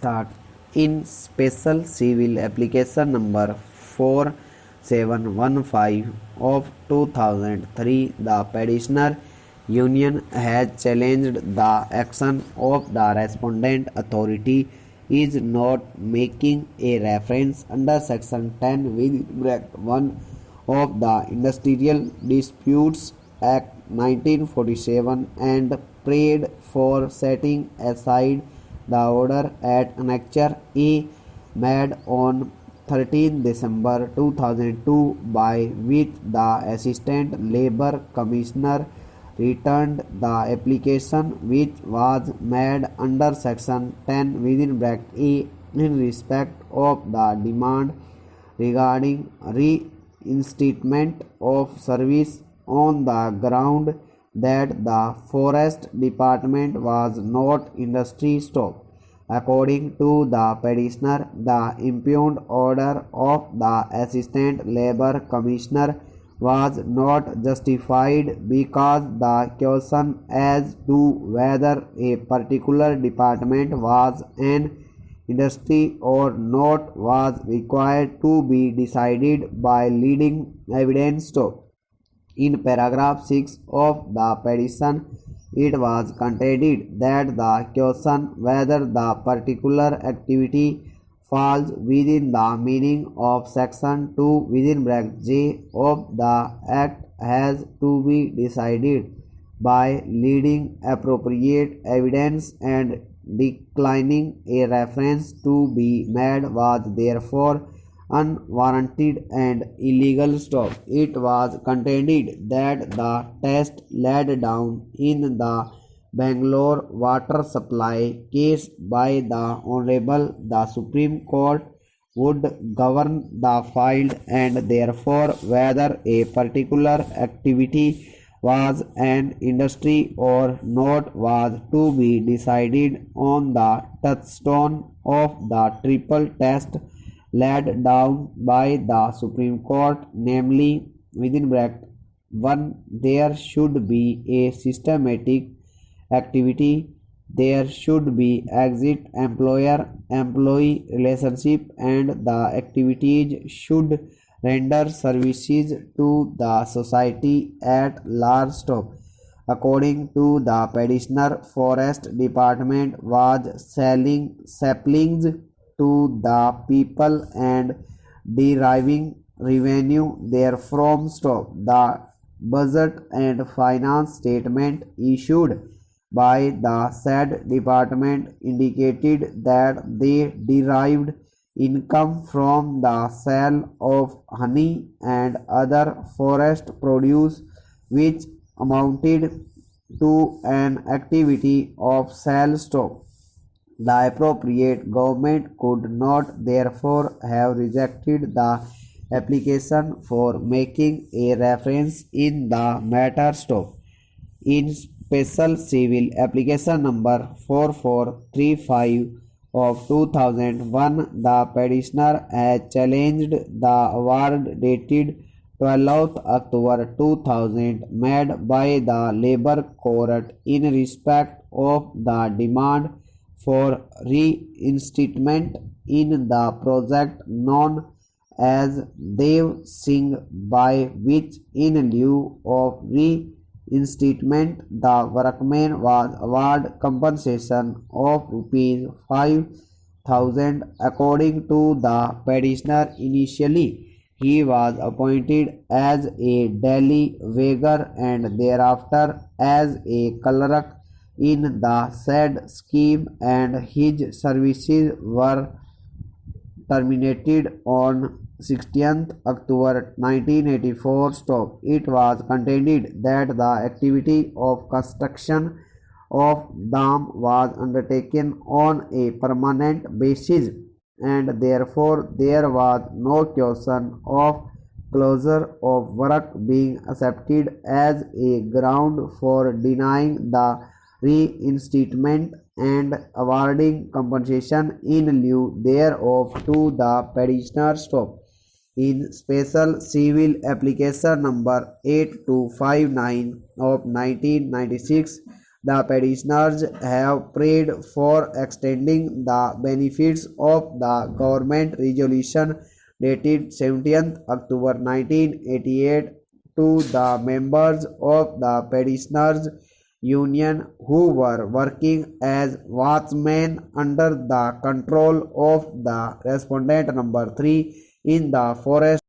start. In special civil application number 4715 of 2003, the petitioner union has challenged the action of the respondent authority is not making a reference under section 10 with bracket 1 of the Industrial Disputes Act 1947 and prayed for setting aside the order at Annexure A made on 13 December 2002 by which the Assistant Labour Commissioner returned the application which was made under section 10 within bracket A in respect of the demand regarding reinstatement of service on the ground that the Forest Department was not industry stop. According to the petitioner, the impugned order of the Assistant Labour Commissioner was not justified because the question as to whether a particular department was an industry or not was required to be decided by leading evidence. In paragraph 6 of the petition, it was contended that the question whether the particular activity falls within the meaning of section 2 within bracket J of the Act has to be decided by leading appropriate evidence, and declining a reference to be made was therefore unwarranted and illegal. It was contended that the test laid down in the Bangalore water supply case by the Honorable the Supreme Court would govern the field, and therefore whether a particular activity was an industry or not was to be decided on the touchstone of the triple test laid down by the Supreme Court, namely within bracket 1 there should be a systematic activity, there should be exit employer-employee relationship, and the activities should render services to the society at large. According to the petitioner, Forest Department was selling saplings to the people and deriving revenue therefrom. The budget and finance statement issued by the said department indicated that they derived income from the sale of honey and other forest produce which amounted to an activity of sales. The appropriate government could not therefore have rejected the application for making a reference in the matter. In special civil application number 4435 of 2001, the petitioner has challenged the award dated 12th October 2000 made by the Labour Court in respect of the demand for reinstatement in the project known as Dev Singh, by which in lieu of reinstatement the workman was awarded compensation of rupees 5,000. According to the petitioner, initially he was appointed as a Delhi wager and thereafter as a clerk in the said scheme, and his services were terminated on 16th October 1984. It was contended that the activity of construction of dam was undertaken on a permanent basis, and therefore there was no question of closure of work being accepted as a ground for denying the reinstatement and awarding compensation in lieu thereof to the petitioner. In special civil application number 8259 of 1996, The petitioners have prayed for extending the benefits of the government resolution dated 17th October 1988 to the members of the petitioners union who were working as watchmen under the control of the respondent number 3 in the forest